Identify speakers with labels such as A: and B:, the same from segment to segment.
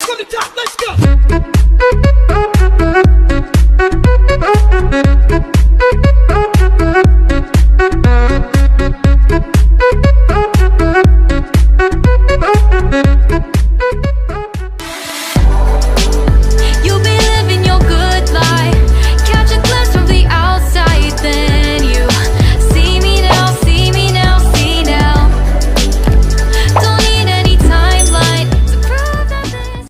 A: from the top, let's go!
B: You'll be living your good life. Catch a glimpse from the outside, then you see me now, see me now, see now. Don't need any timeline to prove that this.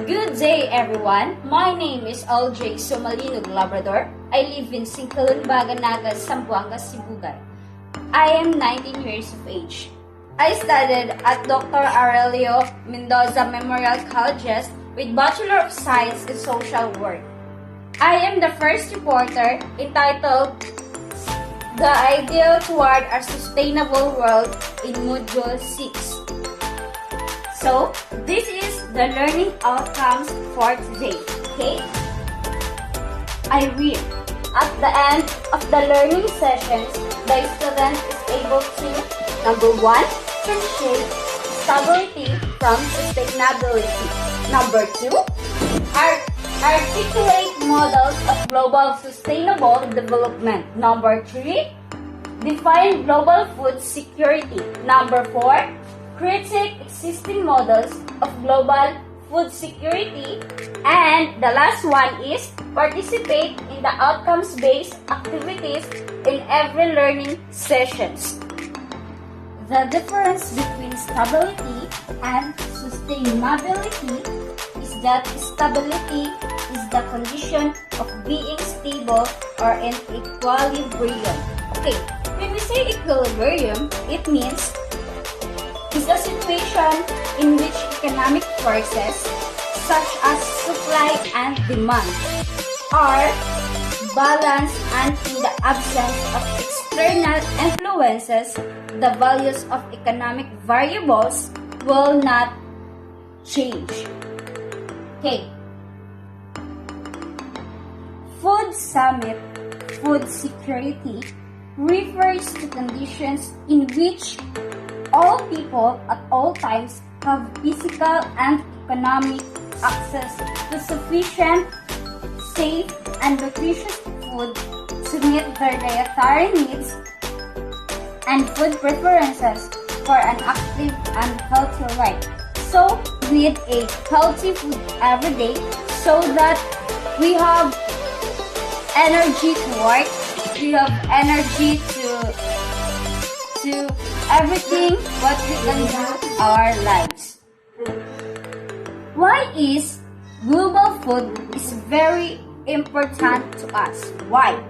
C: Good day, everyone. My name is LJ Sumalinog Labrador. I live in Singkalun, Baganaga, Zamboanga, Sibugay. I am 19 years of age. I studied at Dr. AURELIO Mendoza Memorial Colleges with Bachelor of Science in Social Work. I am the first reporter entitled The Ideal Toward a Sustainable World in Module 6. So, this is the learning outcomes for today, okay? I read. At the end of the learning sessions, the student is able to, number 1, differentiate stability from sustainability. Number 2, articulate models of global sustainable development. Number 3, define global food security. Number 4, critique existing models of global food security. And the last one is participate in the outcomes-based activities in every learning sessions. The difference between stability and sustainability is that stability is the condition of being stable or in equilibrium. Okay, when we say equilibrium, it means it's a situation in which economic forces such as supply and demand are balanced, and in the absence of external influences, the values of economic variables will not change. Okay. Food Summit food security refers to conditions in which all people at all times have physical and economic access to sufficient, safe, and nutritious food to meet their dietary needs and food preferences for an active and healthy life. So, we eat a healthy food every day so that we have energy to work, we have energy to everything what we can do in our lives. Why is global food is very important to us? Why?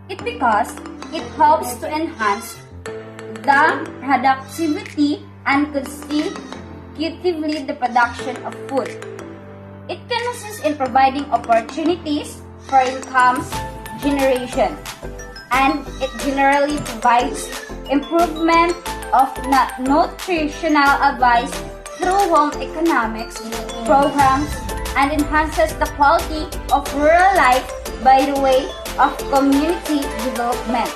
C: It's because it helps to enhance the productivity and consecutively the production of food. It can assist in providing opportunities for income generation, and it generally provides improvement of nutritional advice through home economics programs and enhances the quality of rural life by the way of community development.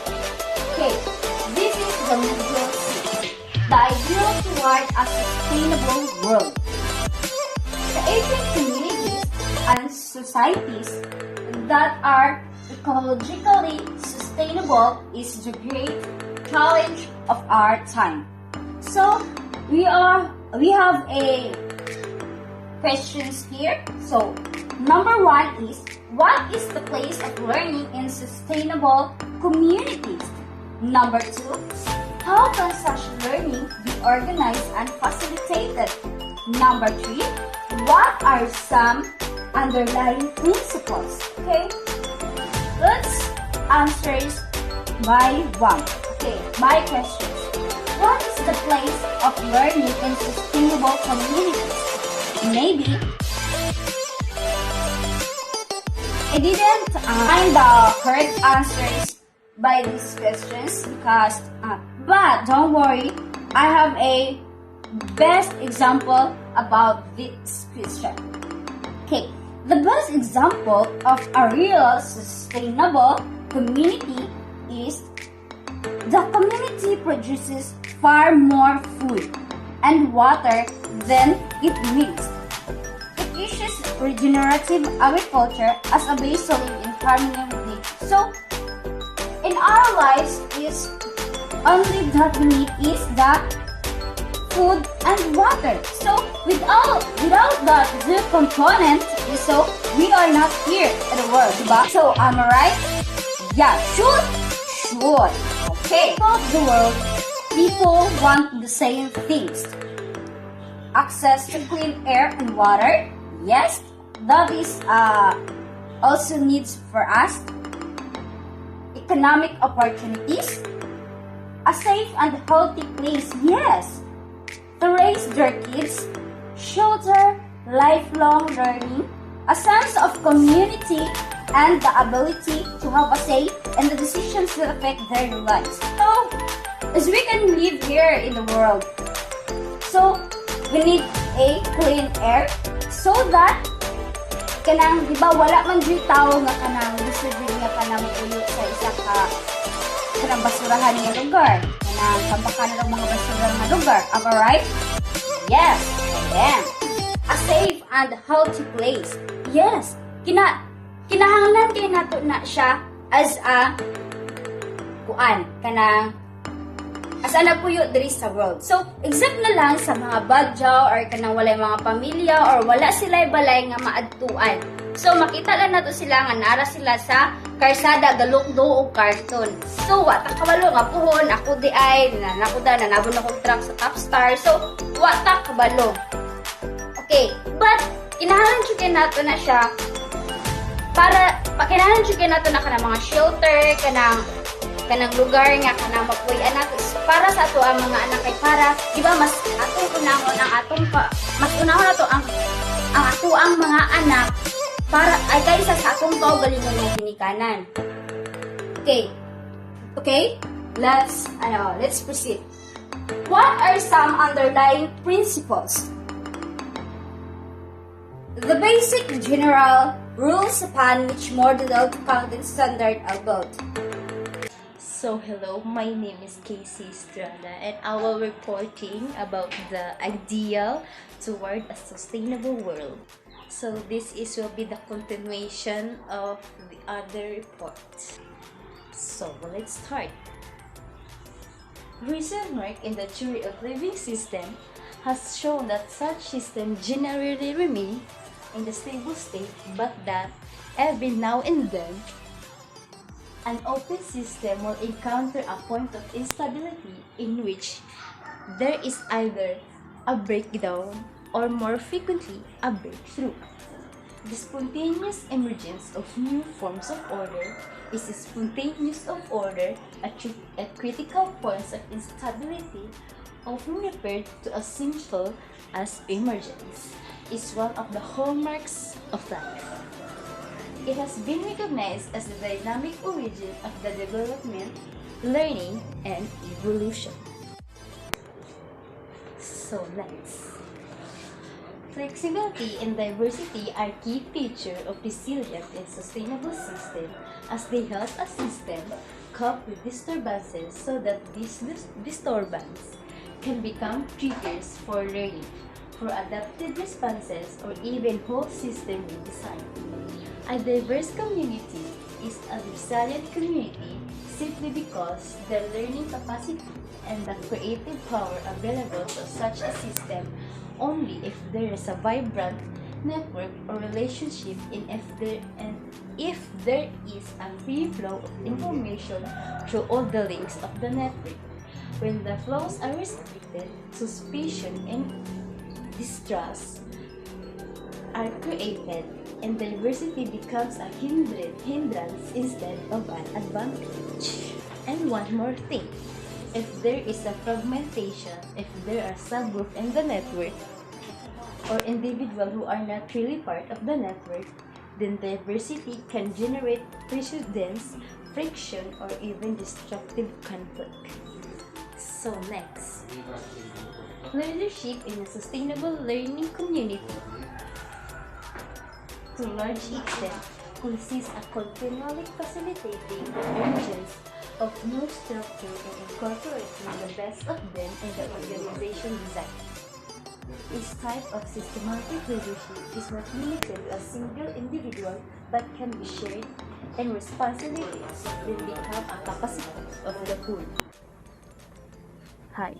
C: Okay, this is the Module 6, the ideal toward a sustainable world. The Asian communities and societies that are ecologically sustainable is the great challenge of our time. So we have a questions here. So number 1 is, what is the place of learning in sustainable communities? Number 2, how can such learning be organized and facilitated? Number 3, what are some underlying principles? Okay, let's answer by one. Okay, my questions. What is the place of learning in sustainable communities? Maybe I didn't find the correct answers by these questions because, but don't worry, I have a best example about this question. Okay, the best example of a real sustainable community is the community produces far more food and water than it needs. It issues regenerative agriculture as a base to live in harmony with nature. So, in our lives is only that we need is the food and water. So, without that two component, so we are not here in the world, diba? So, am I right? Yeah, should. Okay. About the world, people want the same things. Access to clean air and water. Yes, that is also needs for us. Economic opportunities. A safe and healthy place. Yes. To raise their kids. Shelter, lifelong learning. A sense of community and the ability to have a say in the decisions that affect their lives. So, as we can live here in the world, so we need a clean air so that kanang, di ba, wala man di tao nga kanang gusto din nga kanang puyo sa isa ka kanang basurahan nga lugar, kanang kampakanan ng mga basura nga lugar. Am I right? Yes. And then, a safe and healthy place. Yes. Kinahanglan kay nato na siya as a kanang as a nagpuyo diri sa world. So, except na lang sa mga badyaw or kanang walay mga pamilya or wala sila balay nga maadtuan. So, makita lang nato sila nga nara sila sa karsada galukdo o karton. So, wata kabalo nga puhon ako di ay nakuda na nabon akong truck sa Top Star. So, wata kabalo. Okay, but kinahanglan jud nato na siya para kinahanglan jud nato na kanang mga shelter, kanang lugar nga kanang mapuy-an nato para sa ato ang mga anak kay para di ba mas atong unahon ang atong mas unahon nato ang ato ang mga anak para ay kaysa sa atong to galingon nga ginikanan. Okay, let's proceed. What are some underlying principles? The basic general rules upon which model accounting standard are built.
A: So hello, my name is Casey Estrada and I will reporting about the ideal toward a sustainable world. So this will be the continuation of the other report. So let's start. Recent work in the theory of living system has shown that such systems generally remain in the stable state, but that every now and then an open system will encounter a point of instability in which there is either a breakdown or more frequently a breakthrough. The spontaneous emergence of new forms of order is spontaneous of order at critical points of instability, often referred to as simple as emergence, is one of the hallmarks of life. It has been recognized as the dynamic origin of the development, learning, and evolution. So next. Flexibility and diversity are key features of resilient and sustainable system as they help a system cope with disturbances so that these disturbances can become triggers for learning, for adaptive responses, or even whole system redesign. A diverse community is a resilient community simply because the learning capacity and the creative power available to such a system only if there is a vibrant network or relationship if there is a free flow of information through all the links of the network. When the flows are restricted, suspicion and distrust are created and diversity becomes a hindrance instead of an advantage. And one more thing, if there is a fragmentation, if there are subgroups in the network or individuals who are not really part of the network, then diversity can generate precedence, friction, or even destructive conflict. So next, leadership in a sustainable learning community to large extent consists of continually facilitating the emergence of new structure and incorporating the best of them in the organization design. This type of systematic leadership is not limited to a single individual but can be shared, and responsibilities will become a capacity of the whole.
D: Hi,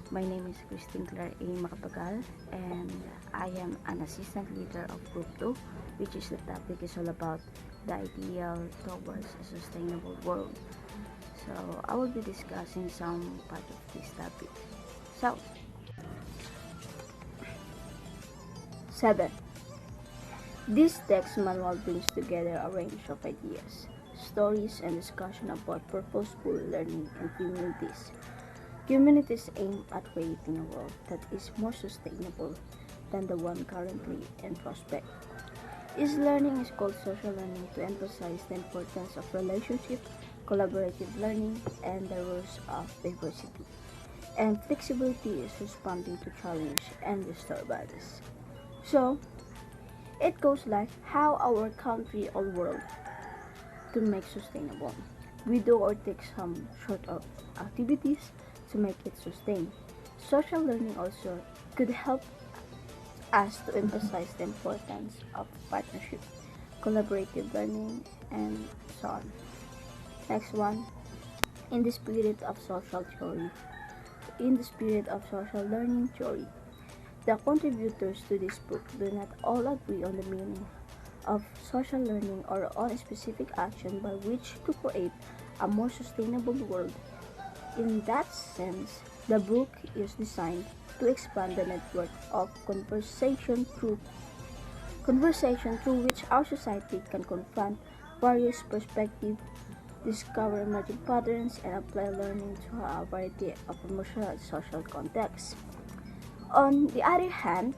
D: my name is Christine Claire A. Macapagal, and I am an assistant leader of Group 2, which is the topic is all about the ideal towards a sustainable world. So I will be discussing some part of this topic. So, 7. This text manual brings together a range of ideas, stories, and discussion about purposeful learning and communities. Communities aim at creating a world that is more sustainable than the one currently in prospect. This learning is called social learning to emphasize the importance of relationship, collaborative learning, and the rules of diversity. And flexibility is responding to challenge and disturbances. So, it goes like how our country or world to make sustainable. We do or take some sort of activities to make it sustain. Social learning also could help us to emphasize the importance of partnership, collaborative learning, and so on. Next one, in the spirit of social theory. In the spirit of social learning theory, the contributors to this book do not all agree on the meaning of social learning or on a specific action by which to create a more sustainable world. In that sense, the book is designed to expand the network of conversation through which our society can confront various perspectives, discover emerging patterns, and apply learning to a variety of emotional and social contexts. On the other hand,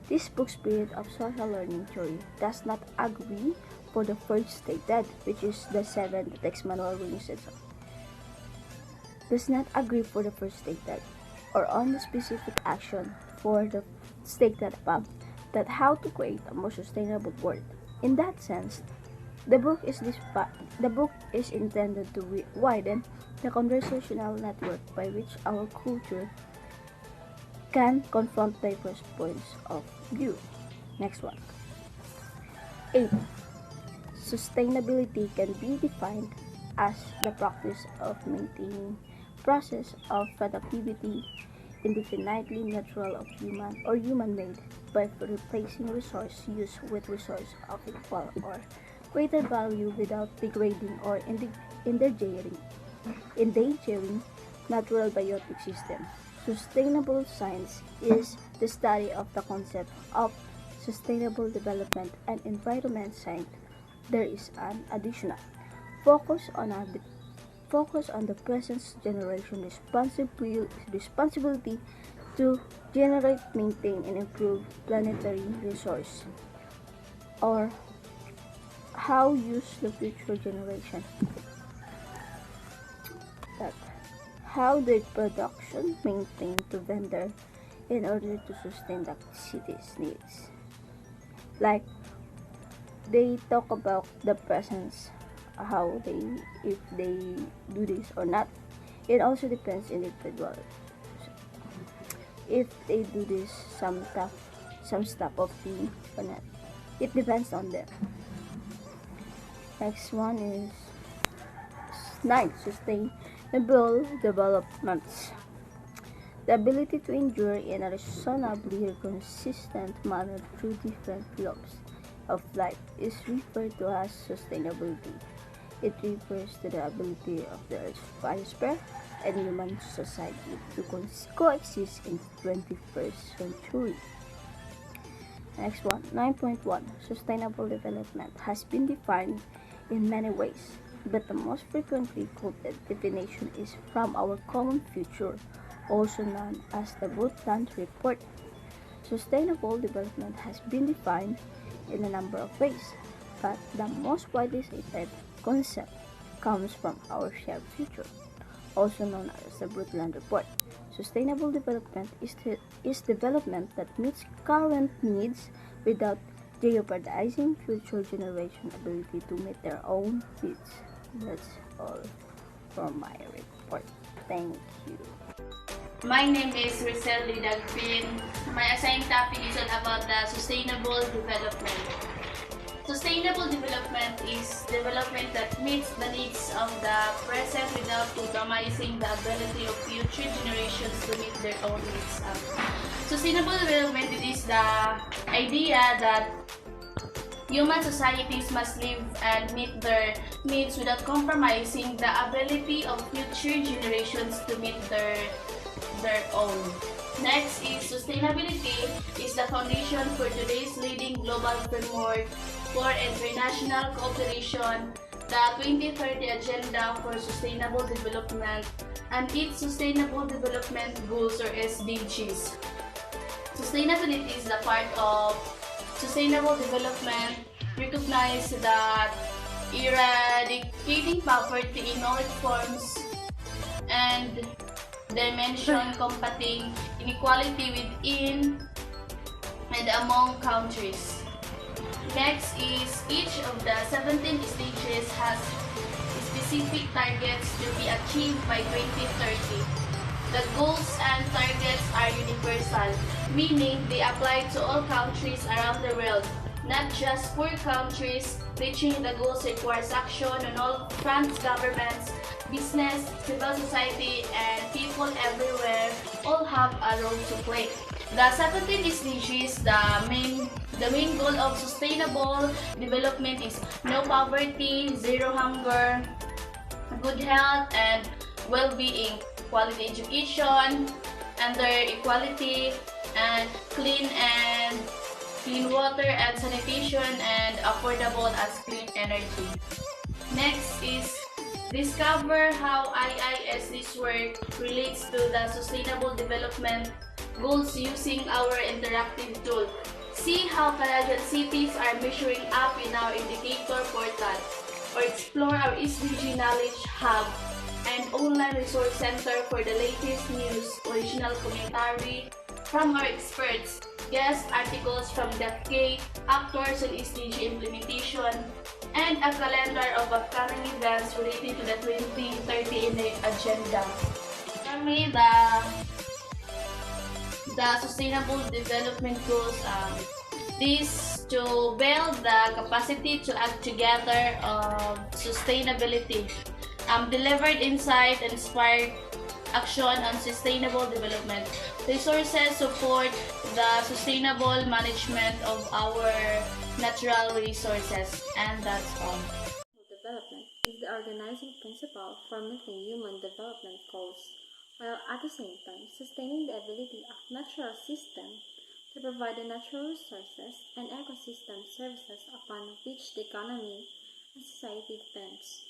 D: this book's spirit of social learning theory does not agree for the first stated, which is the 7 the text manual brings it up. Does not agree for the first stated, or on the specific action for the stated above, that how to create a more sustainable world. In that sense, the book is intended to widen the conversational network by which our culture can confront diverse points of view. Next one. 8. Sustainability can be defined as the practice of maintaining process of productivity indefinitely natural of human or human-made by replacing resource use with resource of equal or greater value without degrading or endangering natural biotic system. Sustainable science is the study of the concept of sustainable development, and environment science. There is an additional focus on the present generation responsibility to generate, maintain, and improve planetary resource, or how use the future generation. That how the production maintain to vendor in order to sustain the city's needs. Like they talk about the presence, how they if they do this or not. It also depends individual. If they do this some stuff of the or not. It depends on them. Next one is 9. Sustainable developments. The ability to endure in a reasonably consistent manner through different fields of life is referred to as sustainability. It refers to the ability of the Earth's biosphere and human society to coexist in the 21st century. Next one, 9.1. Sustainable development has been defined in many ways, but the most frequently quoted definition is from our Common Future, also known as the Brundtland Report. Sustainable development has been defined in a number of ways, but the most widely cited concept comes from our shared future, also known as the Brundtland Report. Sustainable development is development that meets current needs without jeopardizing future generations' ability to meet their own needs. That's all for my report. Thank you.
E: My name is Rizal Lidagpin. My assigned topic is all about the sustainable development. Sustainable development is development that meets the needs of the present without compromising the ability of future generations to meet their own needs. Sustainable development is the idea that human societies must live and meet their needs without compromising the ability of future generations to meet their own. Next is sustainability is the foundation for today's leading global framework for international cooperation, the 2030 Agenda for Sustainable Development, and its Sustainable Development Goals or SDGs. Sustainability is the part of sustainable development, recognize that eradicating poverty in all its forms and dimension combating inequality within and among countries. Next is each of the 17 stages has specific targets to be achieved by 2030. The goals and targets are universal, meaning they apply to all countries around the world, not just poor countries. Reaching the goals requires action on all fronts. Governments, business, civil society, and people everywhere all have a role to play. The 17 SDGs, the main goal of sustainable development is no poverty, zero hunger, good health and well-being, quality education, gender equality, and clean water and sanitation, and affordable as clean energy. Next is discover how IISD's work relates to the Sustainable Development Goals using our interactive tool. See how Canadian cities are measuring up in our indicator portal, or explore our SDG Knowledge Hub and online resource center for the latest news, original commentary from our experts, guest articles from the key actors on SDG implementation, and a calendar of upcoming events related to the 2030 agenda. Finally, the Sustainable Development Goals, this to build the capacity to act together of sustainability, delivered insight and inspired action on sustainable development. Resources support the sustainable management of our natural resources, and that's all.
D: Development is the organizing principle for meeting human development goals, while at the same time sustaining the ability of natural systems to provide the natural resources and ecosystem services upon which the economy and society depends.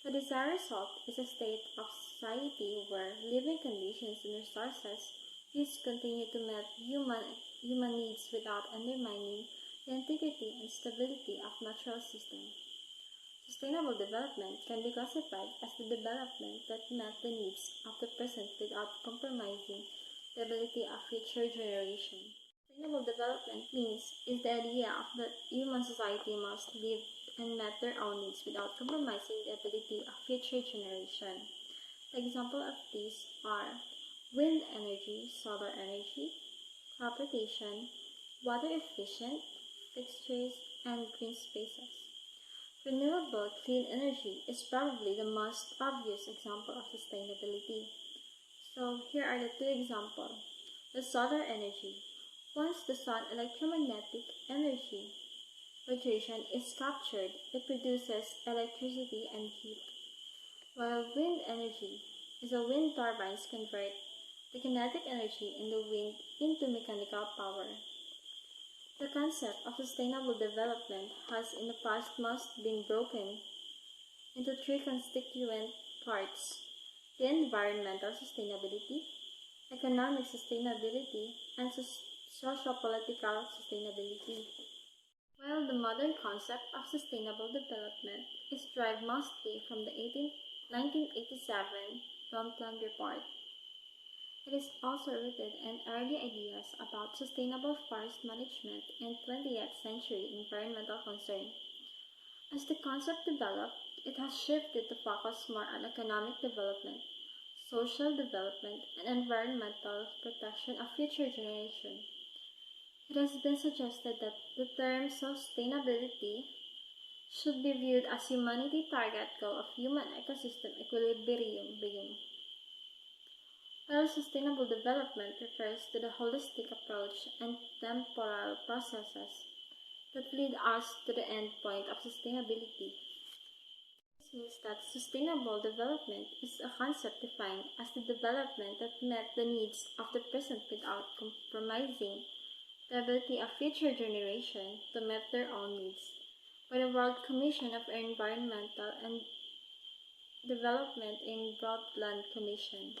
D: The desired result is a state of society where living conditions and resources used continue to meet human needs without undermining the integrity and stability of natural systems. Sustainable development can be classified as the development that met the needs of the present without compromising the ability of future generations. Sustainable development means is the idea of that human society must live and met their own needs without compromising the ability of future generations. Examples of these are wind energy, solar energy, crop rotation, water efficient fixtures, and green spaces. Renewable clean energy is probably the most obvious example of sustainability. So here are the two examples. The solar energy. Once the sun electromagnetic energy radiation is captured, it produces electricity and heat. While wind energy is a wind turbines convert the kinetic energy in the wind into mechanical power. The concept of sustainable development has in the past most been broken into three constituent parts: the environmental sustainability, economic sustainability, and socio-political sustainability. While the modern concept of sustainable development is derived mostly from the 1987 Brundtland Report, it is also rooted in early ideas about sustainable forest management and 20th century environmental concern. As the concept developed, it has shifted to focus more on economic development,
F: social development, and environmental protection of future generations. It has been suggested that the term sustainability should be viewed as humanity's target goal of human ecosystem equilibrium. While sustainable development refers to the holistic approach and temporal processes that lead us to the end point of sustainability. This means that sustainable development is a concept defined as the development that met the needs of the present without compromising the ability of future generations to meet their own needs by the World Commission of Environmental and Development in Brundtland Commission.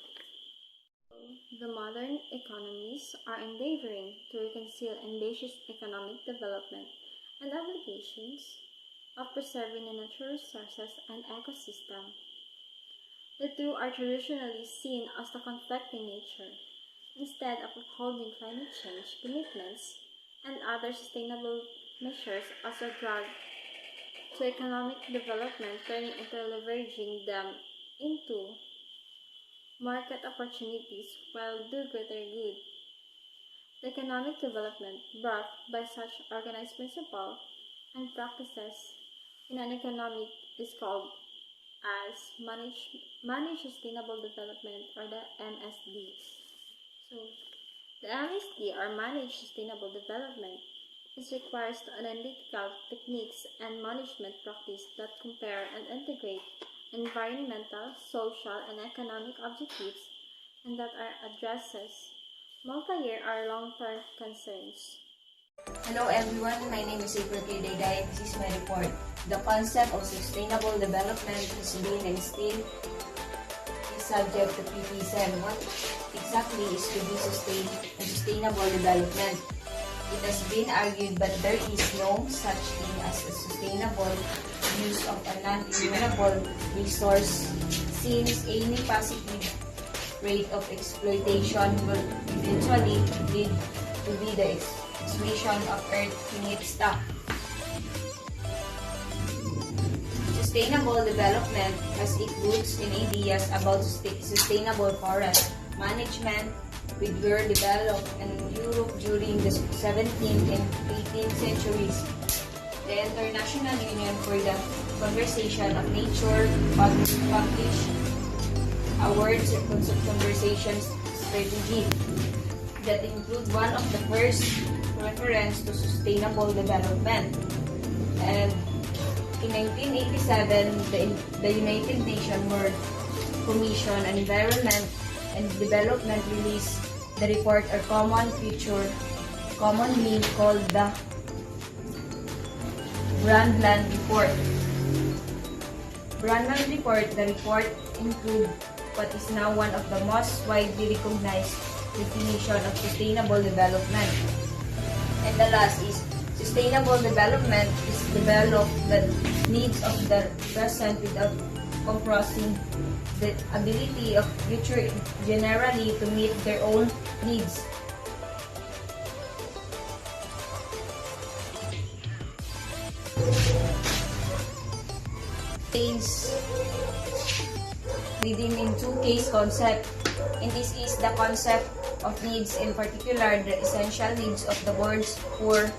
F: The modern economies are endeavoring to reconcile ambitious economic development and obligations of preserving the natural resources and ecosystem. The two are traditionally seen as the conflicting nature. Instead of upholding climate change commitments and other sustainable measures as a drag to economic development, turning into leveraging them into market opportunities while do greater good. The economic development brought by such organized principles and practices in an economic is called as managed sustainable development, or the MSD. So, the MSD, or managed sustainable development, requires analytical techniques and management practice that compare and integrate environmental, social, and economic objectives, and that addresses multi-year or long-term concerns.
G: Hello everyone, my name is April K. Dayday. This is my report. The concept of sustainable development is being instilled is subject to criticism. What exactly is to be sustainable development? It has been argued but there is no such thing as a sustainable use of a non-renewable resource, since any positive rate of exploitation will eventually lead to be the exhaustion of Earth's finite stock. Sustainable development has its roots in ideas about sustainable forest management, which were developed in Europe during the 17th and 18th centuries. The International Union for the Conservation of Nature published a World Conservation Strategy that include one of the first reference to sustainable development. And in 1987, the United Nations World Commission on Environment and Development released the report, or common future, commonly called the Brundtland Report. Brundtland Report, the report includes what is now one of the most widely recognized definition of sustainable development. And the last is, sustainable development is develop the needs of the present without compromising the ability of future generally to meet their own needs. Is within in two case concept, and this is the concept of needs, in particular the essential needs of the world's poor,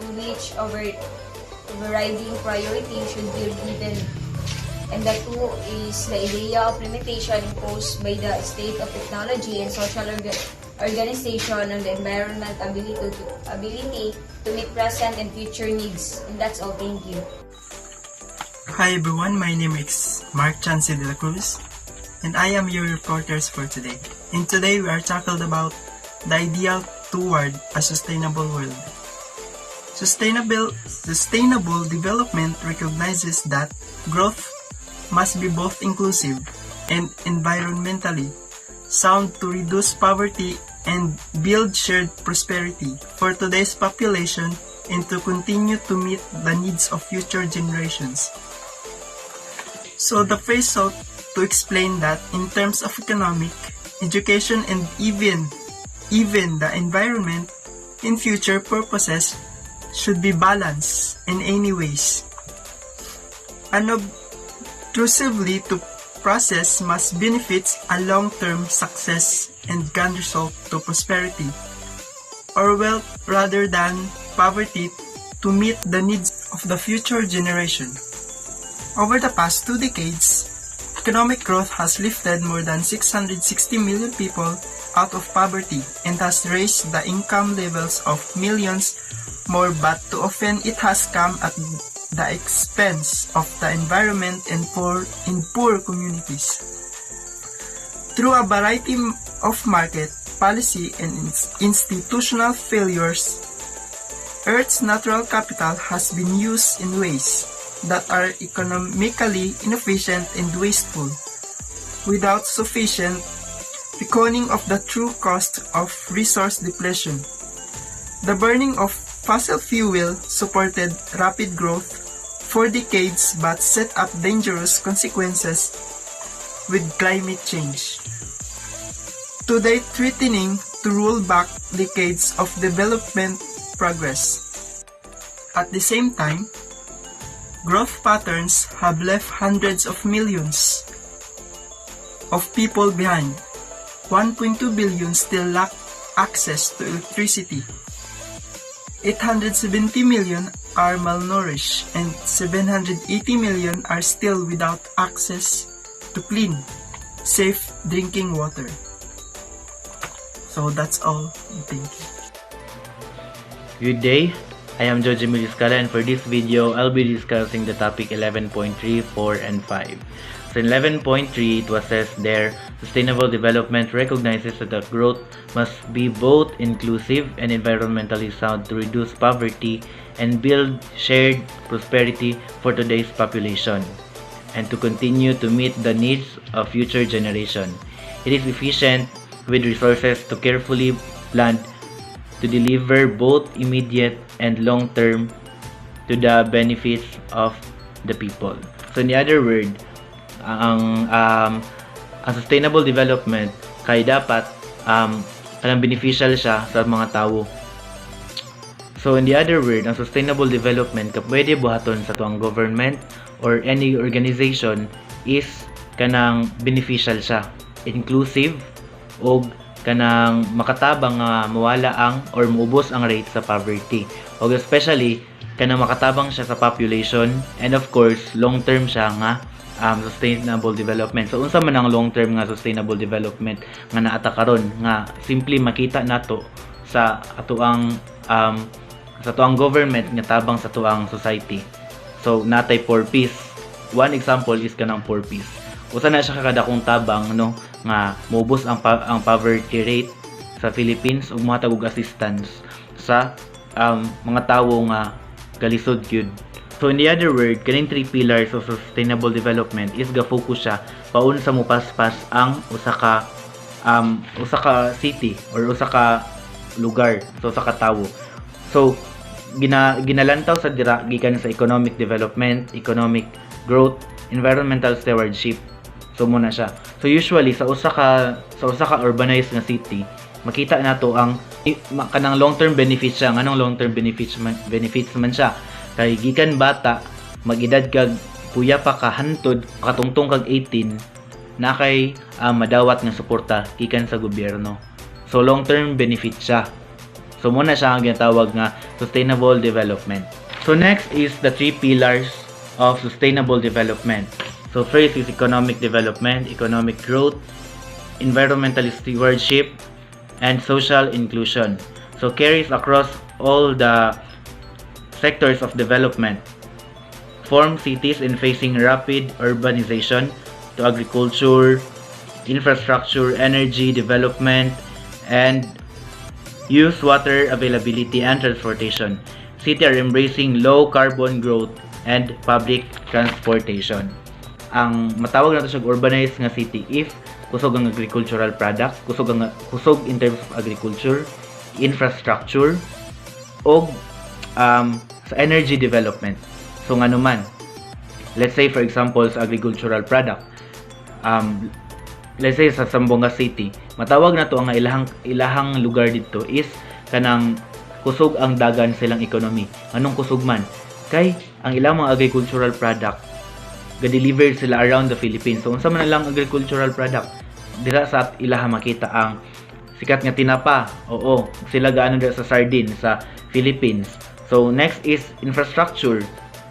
G: to which overriding priority should be given. And the two is the idea of limitation imposed by the state of technology and social organization on the environment ability to meet present and future needs. And that's all. Thank you.
H: Hi everyone, my name is Mark Chance de la Cruz, and I am your reporters for today. And today we are talking about the ideal toward a sustainable world. Sustainable development recognizes that growth must be both inclusive and environmentally sound to reduce poverty and build shared prosperity for today's population and to continue to meet the needs of future generations. So the phrase sought to explain that in terms of economic, education, and even the environment in future purposes should be balanced in any ways. Unobtrusively to process must benefit a long-term success and grand result to prosperity or wealth rather than poverty to meet the needs of the future generation. Over the past 2 decades, economic growth has lifted more than 660 million people out of poverty and has raised the income levels of millions more, but too often it has come at the expense of the environment and poor communities. Through a variety of market, policy, and institutional failures, Earth's natural capital has been used in ways that are economically inefficient and wasteful, without sufficient reckoning of the true cost of resource depletion. The burning of fossil fuel supported rapid growth for decades but set up dangerous consequences with climate change, today threatening to roll back decades of development progress. At the same time, growth patterns have left hundreds of millions of people behind. 1.2 billion still lack access to electricity. 870 million are malnourished and 780 million are still without access to clean, safe drinking water. So that's all. Thank you.
I: Good day, I am Jojo Miliscala, and for this video, I'll be discussing the topic 11.3, 4, and 5. So in 11.3, it was says there, sustainable development recognizes that the growth must be both inclusive and environmentally sound to reduce poverty and build shared prosperity for today's population, and to continue to meet the needs of future generations. It is efficient with resources to carefully plan to deliver both immediate and long-term to the benefits of the people. So in the other word, ang sustainable development kay dapat kanang beneficial siya sa mga tao. So in the other word, ang sustainable development ka pwede buhaton sa tuang government or any organization is kanang beneficial siya, inclusive, og kanang makatabang nga mawala ang or maubos ang rate sa poverty, o especially kanang makatabang siya sa population, and of course long term siya nga sustainable development. So unsa man ang long term nga sustainable development nga naata karon nga simply makita nato sa atuang government nga tabang sa tuang society. So natay poor peace. One example is kanang poor peace. Usa na siya kakadakong tabang no nga mubos ang poverty rate sa Philippines ug mohatag og assistance sa mga tawo nga galisod gyud. So in the other word, kaning 3 pillars of sustainable development is ga-focus siya paun sa mupaspas ang usa ka city or usa ka lugar, so usa ka tawo. So ginalantaw sa dira gikan sa economic development, economic growth, environmental stewardship. So muna siya. So usually sa usa ka urbanized nga city, makita nato ang kanang long-term benefits siya. Nganong long-term benefits man siya? Kay gikan bata, mag-edad kag puya pa ka hantod katungtong kag 18 na kay madawat nga suporta gikan sa gobyerno. So long-term benefits siya. So muna siya ang ginatawag nga sustainable development. So next is the 3 pillars of sustainable development. So first is economic development, economic growth, environmental stewardship, and social inclusion. So carries across all the sectors of development. Form cities in facing rapid urbanization to agriculture, infrastructure, energy development, and use water availability and transportation. City are embracing low carbon growth and public transportation. Ang matawag nato siya urbanized nga city if kusog ang agricultural product, kusog in terms of agriculture, infrastructure, og sa energy development. So nga naman, let's say for example sa agricultural product, let's say sa Zamboanga City, matawag na to ang ilahang lugar dito is kanang kusog ang dagan silang economy. Anong kusog man? Kay ang ilang mga agricultural product ga-deliver sila around the Philippines. So unsa man na lang agricultural product dira sa ilaha makita ang sikat nga tinapa. Oo, sila gaano dira sa sardine sa Philippines. So next is infrastructure.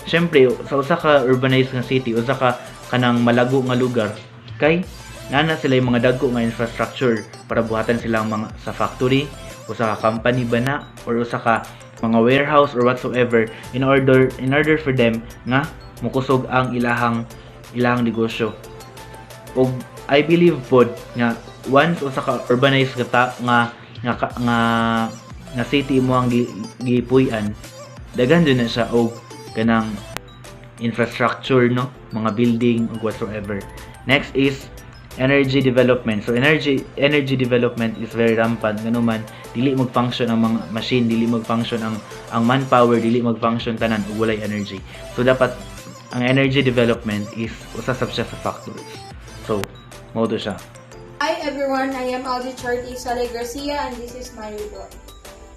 I: Syempre sa usa ka urbanized nga city, usa ka kanang malago nga lugar, kay nana sila yung mga dagko nga infrastructure para buhatan silang mga sa factory, usa ka company ba na, or usa ka mga warehouse or whatsoever in order for them nga mukusog ang ilahang negosyo. Og I believe pod nga once usa ka urbanized nga city mo ang gipuy-an, daghan din na siya og kanang infrastructure, no, mga building or whatsoever. Next is energy development. So energy development is very rampant. Ganuman dili mag-function ang mga machine, dili mag-function ang manpower, dili mag-function tanan ug walay energy. So dapat ang energy development is usa sab siya sa factors. So mao to siya.
J: Hi everyone, I am Aldi Charty Sale Garcia and this is my report.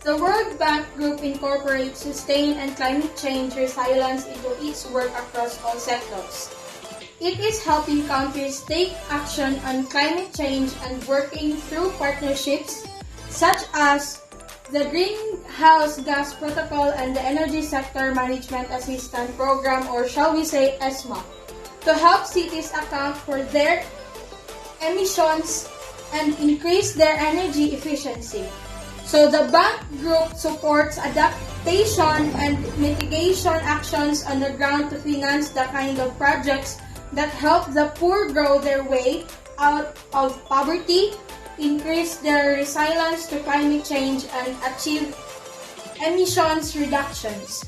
J: The World Bank Group incorporates sustain and climate change resilience into its work across all sectors. It is helping countries take action on climate change and working through partnerships such as the Greenhouse Gas Protocol and the Energy Sector Management Assistance Program, or shall we say ESMA, to help cities account for their emissions and increase their energy efficiency. So the bank group supports adaptation and mitigation actions on the ground to finance the kind of projects that help the poor grow their way out of poverty, increase their resilience to climate change, and achieve emissions reductions.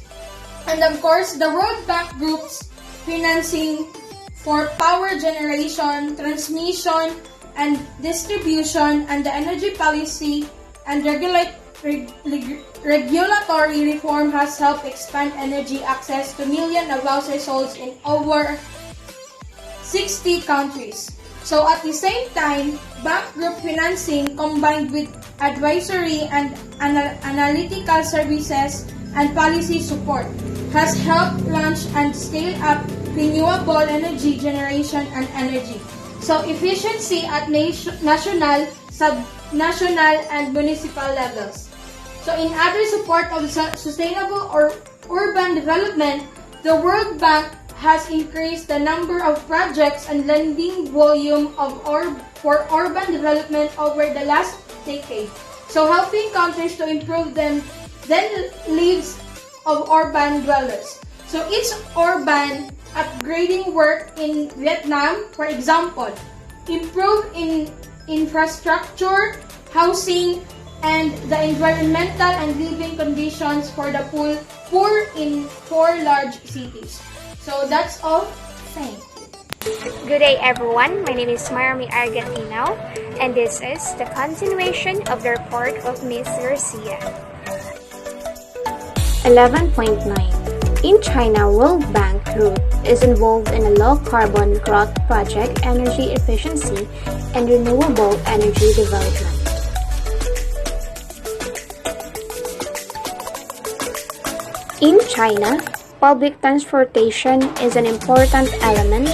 J: And of course, the World Bank Group's financing for power generation, transmission, and distribution, and the energy policy and regulatory reform has helped expand energy access to millions of households in over 60 countries. So at the same time, bank group financing combined with advisory and analytical services and policy support has helped launch and scale up renewable energy generation and energy. So efficiency at national, sub-national, and municipal levels. So in other support of sustainable or urban development, the World Bank has increased the number of projects and lending volume for urban development over the last decade. So helping countries to improve the lives of urban dwellers. So each urban upgrading work in Vietnam, for example, improve in infrastructure, housing, and the environmental and living conditions for the poor in 4 large cities. So that's all. Thank you.
K: Good day everyone, my name is Marami Argentino and this is the continuation of the report of Ms. Garcia. 11.9. In China, World Bank Group is involved in a low-carbon growth project, energy efficiency, and renewable energy development. In China, public transportation is an important element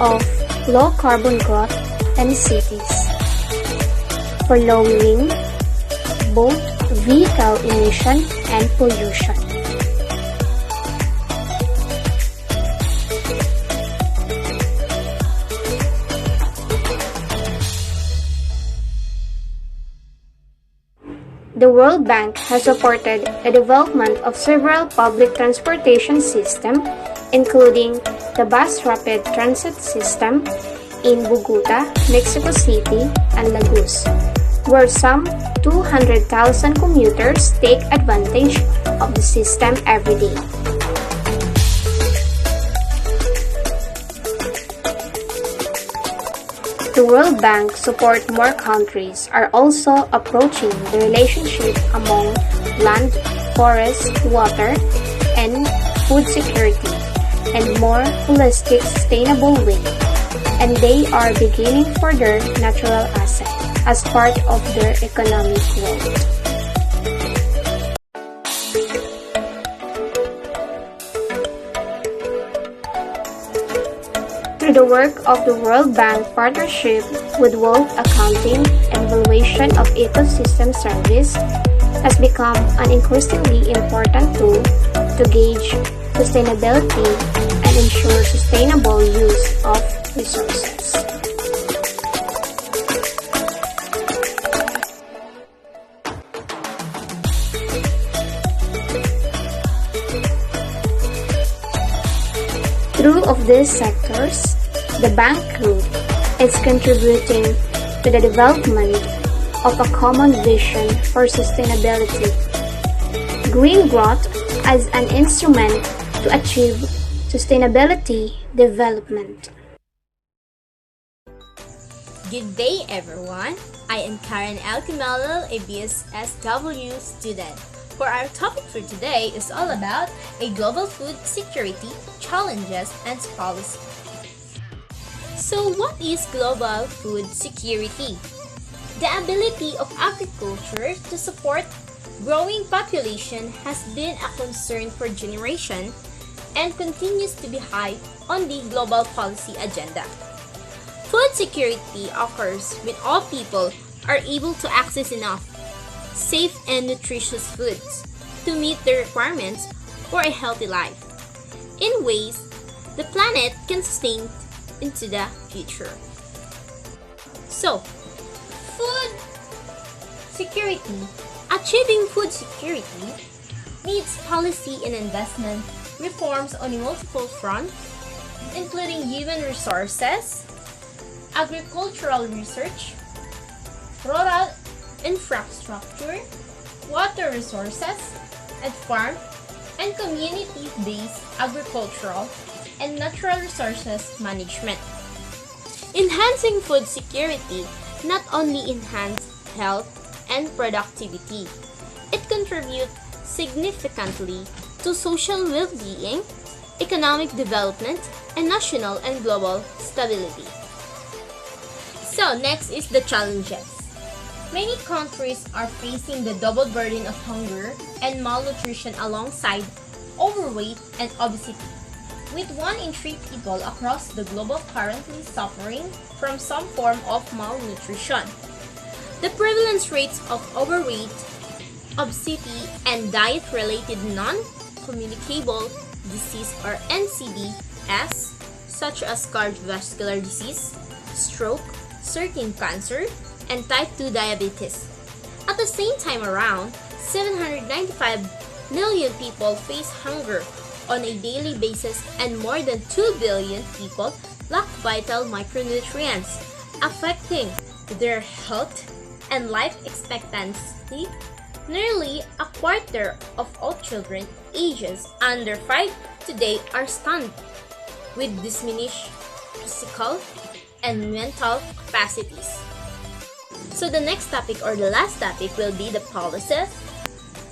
K: of low-carbon growth in cities for lowering both vehicle emission and pollution. The World Bank has supported the development of several public transportation systems, including the Bus Rapid Transit System in Bogota, Mexico City, and Lagos, where some 200,000 commuters take advantage of the system every day. The World Bank support more countries are also approaching the relationship among land, forest, water, and food security in more holistic, sustainable way, and they are beginning further natural asset as part of their economic growth. through the work of the World Bank partnership with World Accounting and Valuation of Ecosystem Service has become an increasingly important tool to gauge sustainability and ensure sustainable use of resources. Through of these sectors, the bank group is contributing to the development of a common vision for sustainability. Green growth as an instrument to achieve sustainability development.
L: Good day, everyone. I am Karen Alcamelo, a BSSW student. For our topic for today is all about a global food security, challenges, and policy. So what is global food security? The ability of agriculture to support growing population has been a concern for generations and continues to be high on the global policy agenda. Food security occurs when all people are able to access enough safe and nutritious foods to meet the requirements for a healthy life in ways the planet can sustain into the future. So, food security. Achieving food security needs policy and investment reforms on multiple fronts, including human resources, agricultural research, rural infrastructure, water resources, and farm and community-based agricultural and natural resources management. Enhancing food security not only enhances health and productivity, it contributes significantly to social well-being, economic development, and national and global stability. So next is the challenges. Many countries are facing the double burden of hunger and malnutrition alongside overweight and obesity, with 1 in 3 people across the globe currently suffering from some form of malnutrition. The prevalence rates of overweight, obesity, and diet-related non-communicable disease or NCDs, such as cardiovascular disease, stroke, certain cancer, and type 2 diabetes. At the same time around, 795 million people face hunger on a daily basis and more than 2 billion people lack vital micronutrients, affecting their health and life expectancy. Nearly a quarter of all children ages under 5 today are stunned with diminished physical and mental capacities. So the next topic or the last topic will be the policies.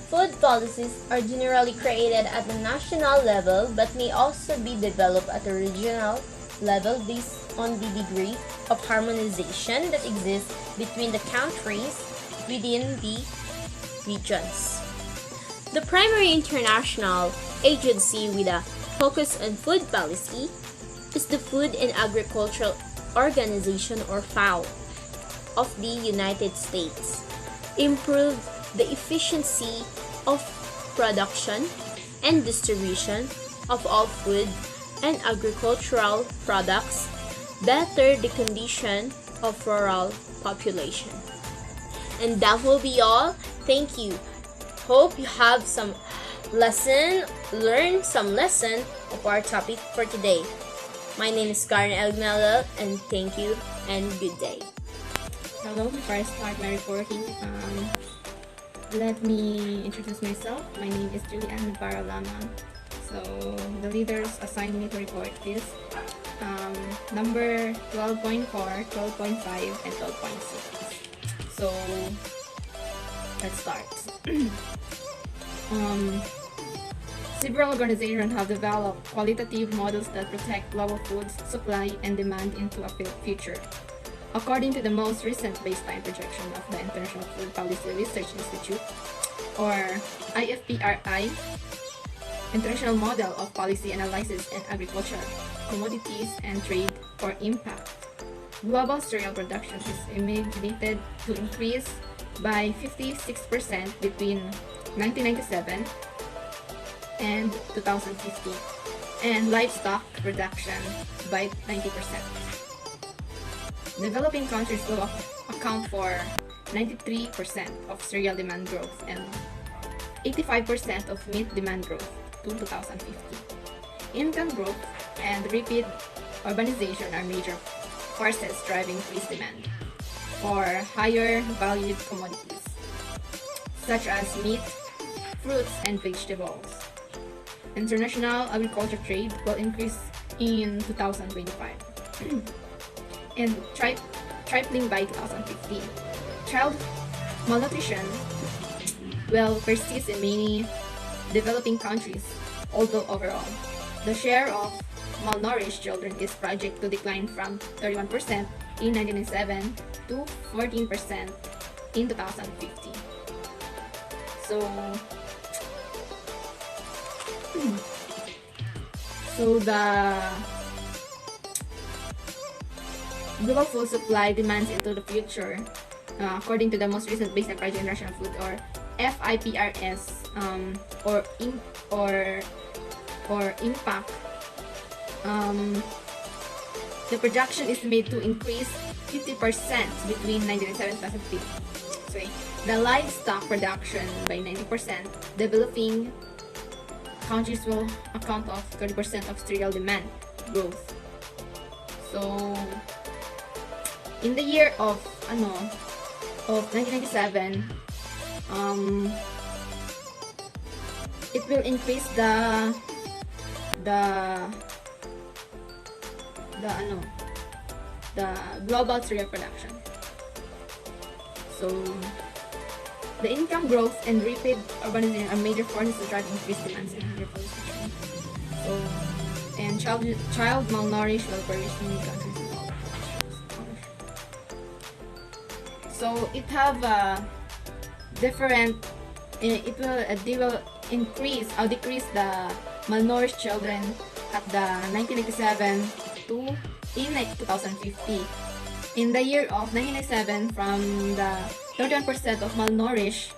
L: Food policies are generally created at the national level but may also be developed at a regional level based on the degree of harmonization that exists between the countries within the regions. The primary international agency with a focus on food policy is the Food and Agricultural Organization or FAO of the United States. Improve the efficiency of production and distribution of all food and agricultural products, better the condition of rural population. And that will be all. Thank you. Hope you have some learn some lesson of our topic for today. My name is Karen Almelo, and thank you and good day.
M: Hello, before I start my reporting, let me introduce myself. My name is Julianne Baralama. So, the leaders assigned me to report is number 12.4, 12.5, and 12.6. So, let's start. Several organizations have developed qualitative models that protect global food supply and demand into a future. According to the most recent baseline projection of the International Food Policy Research Institute, or IFPRI, international model of policy analysis and agriculture, commodities, and trade for impact. Global cereal production is estimated to increase by 56% between 1997 and 2050, and livestock production by 90%. Developing countries will account for 93% of cereal demand growth and 85% of meat demand growth to 2050. Income growth and rapid urbanization are major forces driving increased demand for higher valued commodities such as meat, fruits, and vegetables. International agriculture trade will increase in 2025 and tripling by 2050. Child malnutrition will persist in many developing countries, although overall, the share of malnourished children is projected to decline from 31% in 1997 to 14% in 2050. So the global food supply demands into the future, according to the most recent Baseline Project International Food or FIPRS, or impact, the projection is made to increase 50% between 1997 and 2050. Sorry, the livestock production by 90%. Developing countries will account of 30% of cereal demand growth. So, in the year of 1997, it will increase the global cereal production. So, the income growth and rapid urbanization are major forces to drive increased demands in agriculture. So, and child malnourished will perish in many countries in all countries. So it have different. They will increase or decrease the malnourished children at the 1997 to in 2050. In the year of 1997, from the 31% of malnourished,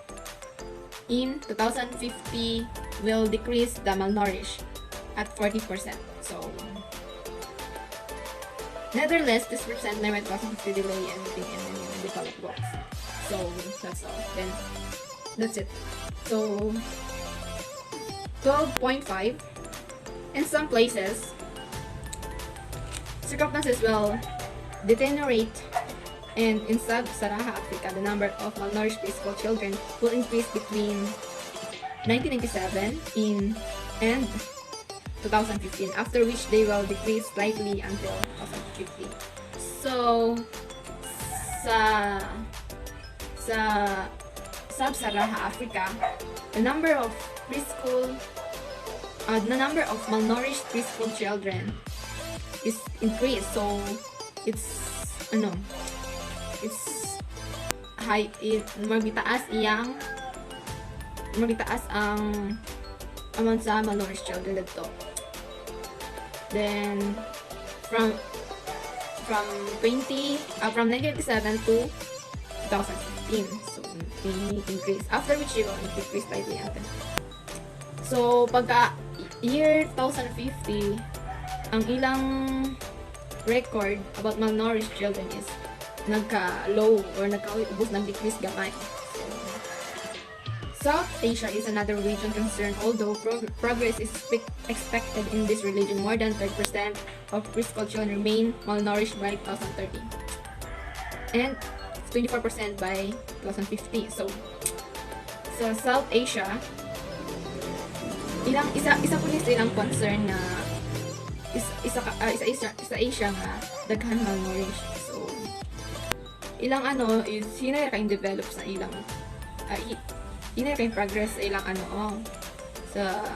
M: in 2050 will decrease the malnourished at 40%. So, nevertheless, this percent never doesn't delay anything in developed worlds. So that's all. Then that's it. So 12.5. In some places, circumstances will deteriorate, and in sub-Saharan Africa, the number of malnourished preschool children will increase between 1997 and 2015, after which they will decrease slightly until 2050. So, sa sub-Saharan Africa, the number of malnourished preschool children is increased. So, it's high, magitaas ang amount sa malnourished children dito. Then from 1987 to 2015, so they increase, after which it will decrease slightly after. So pagka year 2050, ang ilang record about malnourished children is nagka-low or nagka-ubos, nag-decrease gamay. South Asia is another region concerned, although progress is expected in this region. More than 30% of preschool children remain malnourished by 2030 and 24% by 2050. So, sa South Asia, isa po ilang concern na isa Asia nga daghan malnourished. So, ilang is hinay kayong develop sa ilang hinay kayong progress sa ilang sa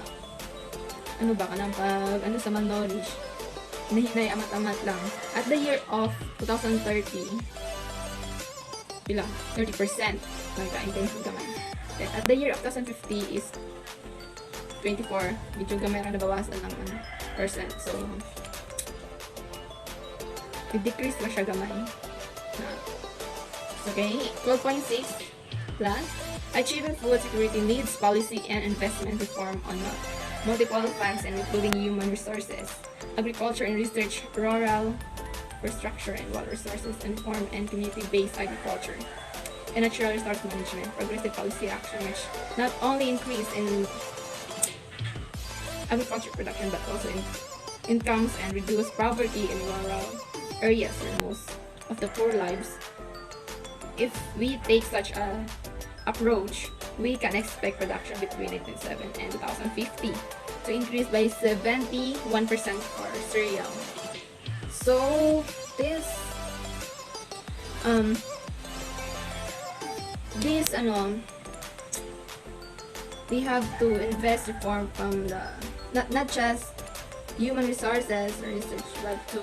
M: kanang pag sa malnourished, hinahinay amat-amat lang. At the year of 2030, 30% nagka-improve naman. Then at the year of 2050 is 24, medyo gamay na nabawasan ng percent. So, i-decrease na siya gamay. Okay, 12.6 plus, achieving food security needs policy and investment reform on multiple fronts and including human resources, agriculture and research, rural infrastructure and water resources, and farm and community-based agriculture, and natural resource management, progressive policy action which not only increase in agriculture production but also in incomes and reduce poverty in rural areas where most of the poor lives. If we take such a approach, we can expect production between 1997 and 2050 to increase by 71% for cereal. So this we have to invest reform from the not just human resources or research, but to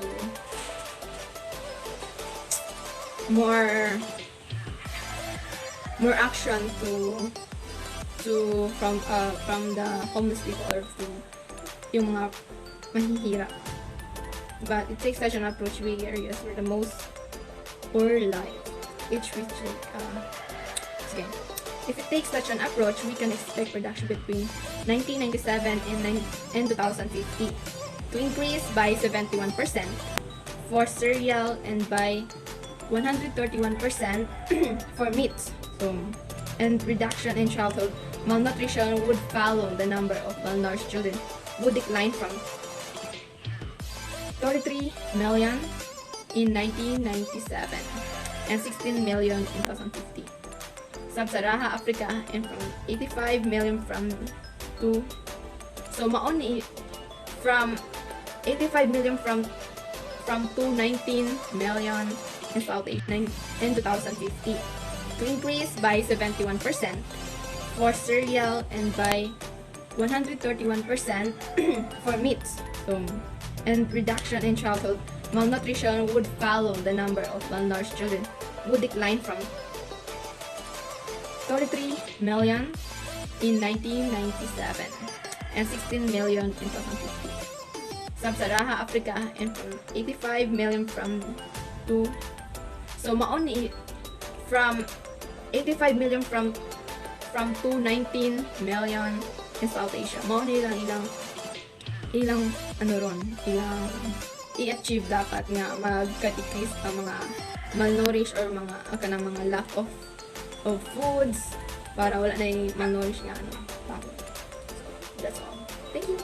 M: more action to from the homeless people or to yung mga mahihirap. But it takes such an approach to areas where the most poor live. If it takes such an approach, we can expect production between 1997 and 2050 to increase by 71% for cereal and by 131% for meat. And reduction in childhood malnutrition would follow. The number of malnourished children would decline from 33 million in 1997 and 16 million in 2050. Sub-Saharan Africa and from 85 million from 85 million from 219 million in South Asia in 2050 to increase by 71% for cereal and by 131% for meat. And reduction in childhood malnutrition would follow. The number of malnourished children would decline from 33 million in 1997 and 16 million in 2050. Sub-Saharan Africa and from 85 million from 85 million from 219 million in South Asia. Mao ni ilang i-achieve dapat nga magka-decrease ang mga malnourished or mga lack of foods para wala na yung malnourished nga tao. That's all. Thank you.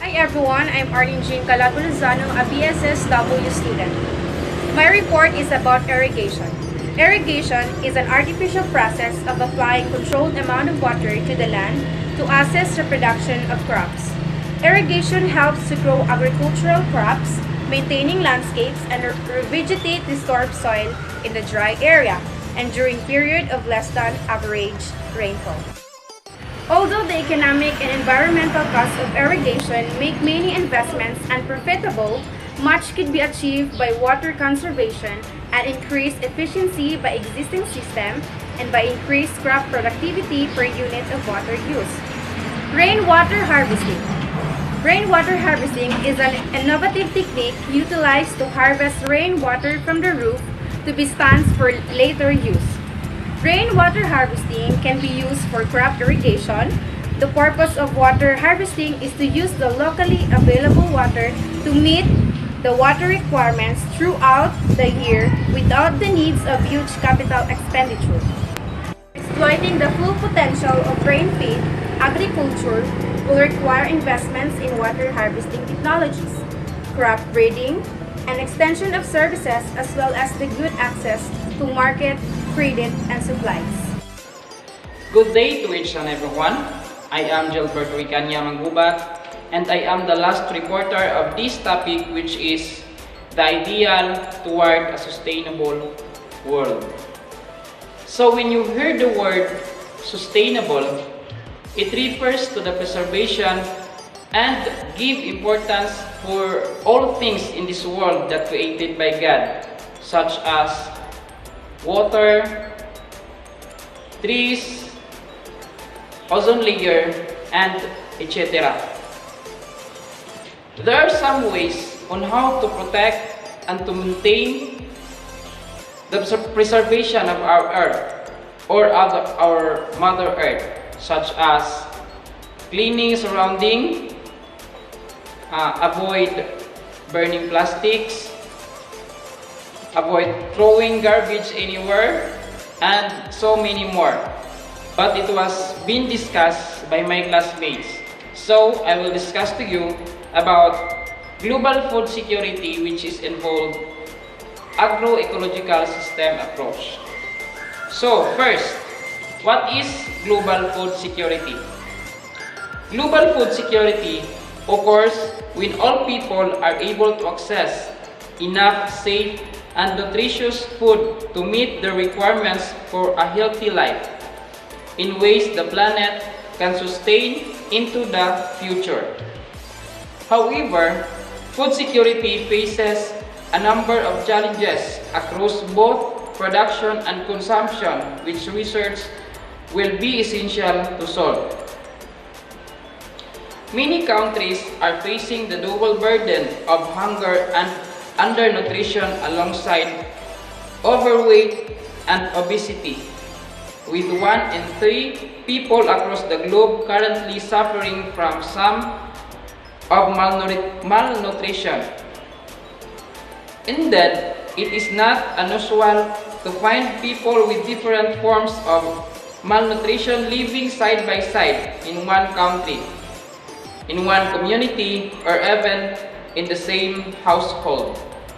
N: Hi everyone, I'm Arlene Jean Calabulzano, a BSSW student. My report is about irrigation. Irrigation is an artificial process of applying controlled amount of water to the land to assist the production of crops. Irrigation helps to grow agricultural crops, maintaining landscapes and revegetate disturbed soil in the dry area and during period of less than average rainfall. Although the economic and environmental costs of irrigation make many investments unprofitable, much could be achieved by water conservation and increased efficiency by existing system and by increased crop productivity per unit of water used. Rainwater harvesting. Rainwater harvesting is an innovative technique utilized to harvest rainwater from the roof to be stands for later use. Rainwater harvesting can be used for crop irrigation. The purpose of water harvesting is to use the locally available water to meet the water requirements throughout the year without the needs of huge capital expenditure. Exploiting the full potential of rain-fed agriculture will require investments in water harvesting technologies, crop breeding, and extension of services as well as the good access to market, credit, and supplies.
O: Good day to each and everyone. I am Gilberto Icania Manggubat, and I am the last reporter of this topic, which is the ideal toward a sustainable world. So when you hear the word sustainable, it refers to the preservation and give importance for all things in this world that created by God, such as water, trees, ozone layer, and etc. There are some ways on how to protect and to maintain the preservation of our earth or our Mother Earth, such as cleaning surrounding, avoid burning plastics, avoid throwing garbage anywhere, and so many more. But it was being discussed by my classmates. So I will discuss to you about global food security, which is involved agroecological system approach. So first, what is global food security? Global food security occurs when all people are able to access enough safe and nutritious food to meet the requirements for a healthy life in ways the planet can sustain into the future. However, food security faces a number of challenges across both production and consumption, which research will be essential to solve. Many countries are facing the double burden of hunger and undernutrition alongside overweight and obesity, with 1 in 3 people across the globe currently suffering from some of malnutrition. Indeed, it is not unusual to find people with different forms of malnutrition living side by side in one country, in one community, or even in the same household.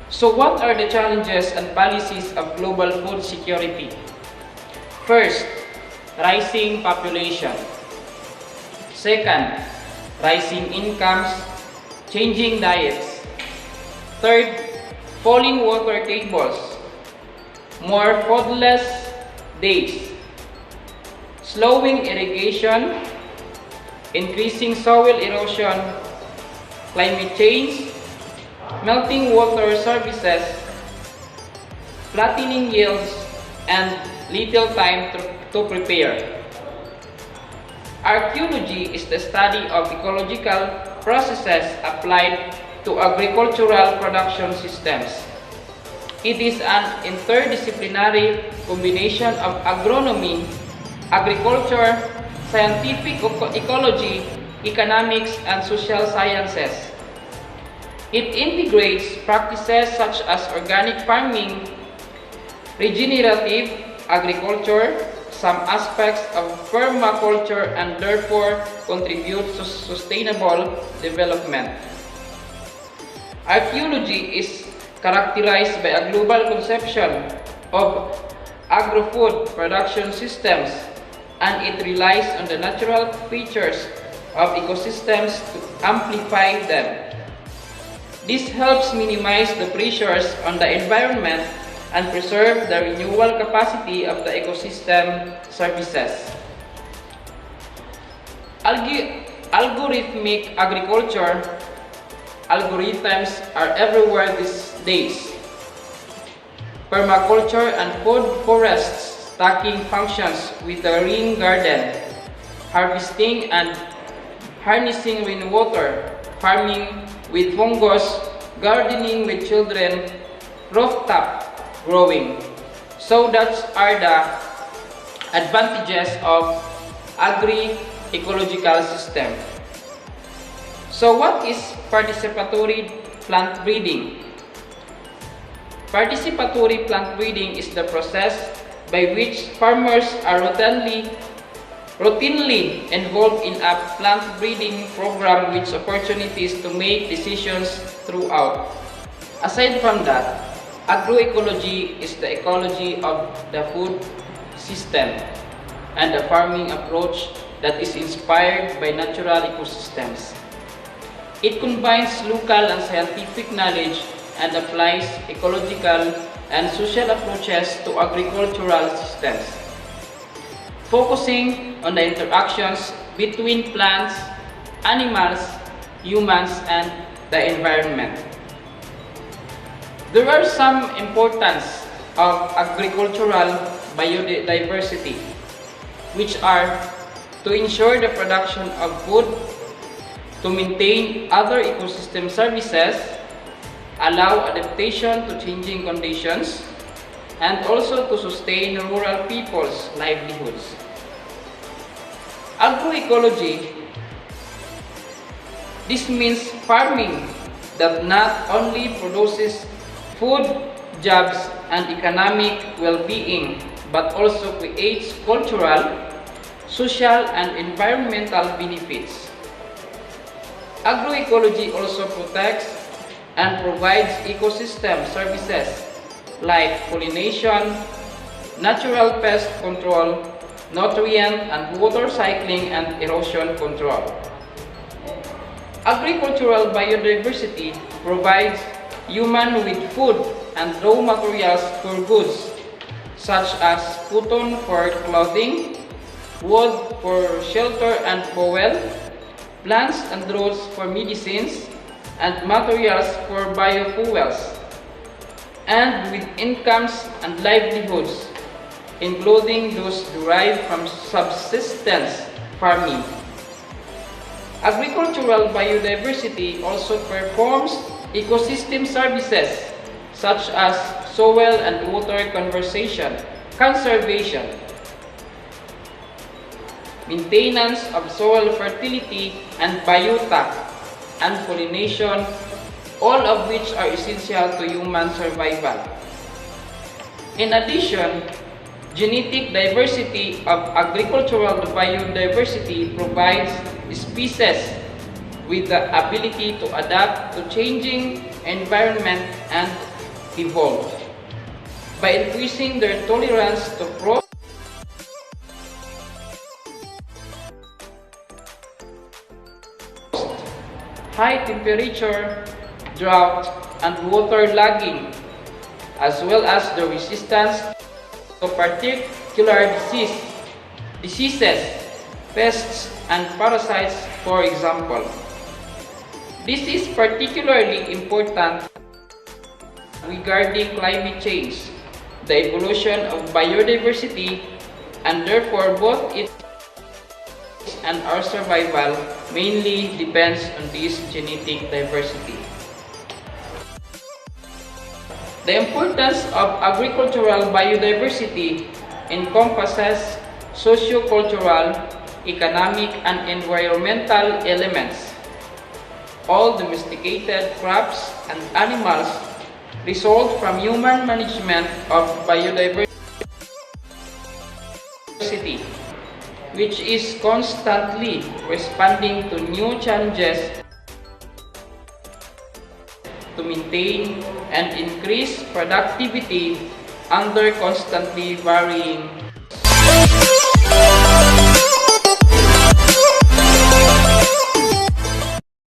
O: So what are the challenges and policies of global food security? First, rising population. Second, rising incomes, changing diets. Third, falling water tables, more foodless days, slowing irrigation, increasing soil erosion, climate change, melting water services, flattening yields, and little time to prepare. Archaeology is the study of ecological processes applied to agricultural production systems. It is an interdisciplinary combination of agronomy, agriculture, scientific ecology, economics, and social sciences. It integrates practices such as organic farming, regenerative agriculture, some aspects of permaculture, and therefore contributes to sustainable development. Archaeology is characterized by a global conception of agro-food production systems, and it relies on the natural features of ecosystems to amplify them. This helps minimize the pressures on the environment and preserve the renewal capacity of the ecosystem services. Algorithmic agriculture. Algorithms are everywhere these days. Permaculture and food forests stacking functions with the rain garden, harvesting and harnessing rainwater, farming with fungus, gardening with children, rooftop growing. So that are the advantages of agri-ecological system. So what is participatory plant breeding? Participatory plant breeding is the process by which farmers are routinely involved in a plant breeding program with opportunities to make decisions throughout. Aside from that, agroecology is the ecology of the food system and the farming approach that is inspired by natural ecosystems. It combines local and scientific knowledge and applies ecological and social approaches to agricultural systems, focusing on the interactions between plants, animals, humans, and the environment. There are some importance of agricultural biodiversity, which are to ensure the production of food, to maintain other ecosystem services, allow adaptation to changing conditions, and also to sustain rural people's livelihoods. Agroecology, this means farming that not only produces food, jobs, and economic well-being, but also creates cultural, social, and environmental benefits. Agroecology also protects and provides ecosystem services like pollination, natural pest control, nutrient and water cycling, and erosion control. Agricultural biodiversity provides humans with food and raw materials for goods such as cotton for clothing, wood for shelter and fuel, plants and roots for medicines, and materials for biofuels, and with incomes and livelihoods, including those derived from subsistence farming. Agricultural biodiversity also performs ecosystem services such as soil and water conservation, maintenance of soil fertility and biota, and pollination, all of which are essential to human survival. In addition, genetic diversity of agricultural biodiversity provides species with the ability to adapt to changing environment and evolve. By increasing their tolerance to frost, high temperature, drought, and water logging, as well as the resistance to particular diseases, pests, and parasites, for example. This is particularly important regarding climate change, the evolution of biodiversity, and therefore both its and our survival mainly depends on this genetic diversity. The importance of agricultural biodiversity encompasses socio-cultural, economic, and environmental elements. All domesticated crops and animals result from human management of biodiversity, which is constantly responding to new challenges to maintain and increase productivity under constantly varying